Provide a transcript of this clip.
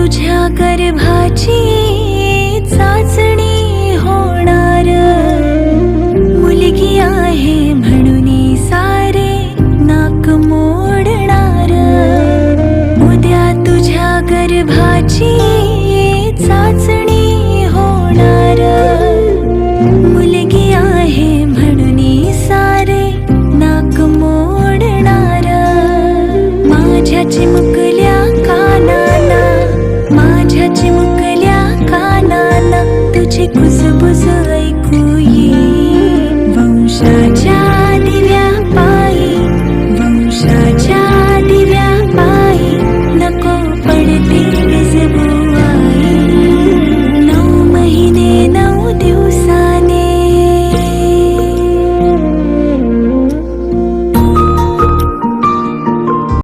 तुझ्या गर्भाची चाचणी होणार, मुलगी आहे म्हणून सारे नाक मोडणार. उद्या तुझ्या गर्भाची चाचणी होणार, मुलगी आहे म्हणून सारे नाक मोडणार. माझ्या चिमुकल्या कानाला, माझ्या चिमुकल्या कानाला तुझी कुजबुज ऐकू येईल. वंशाची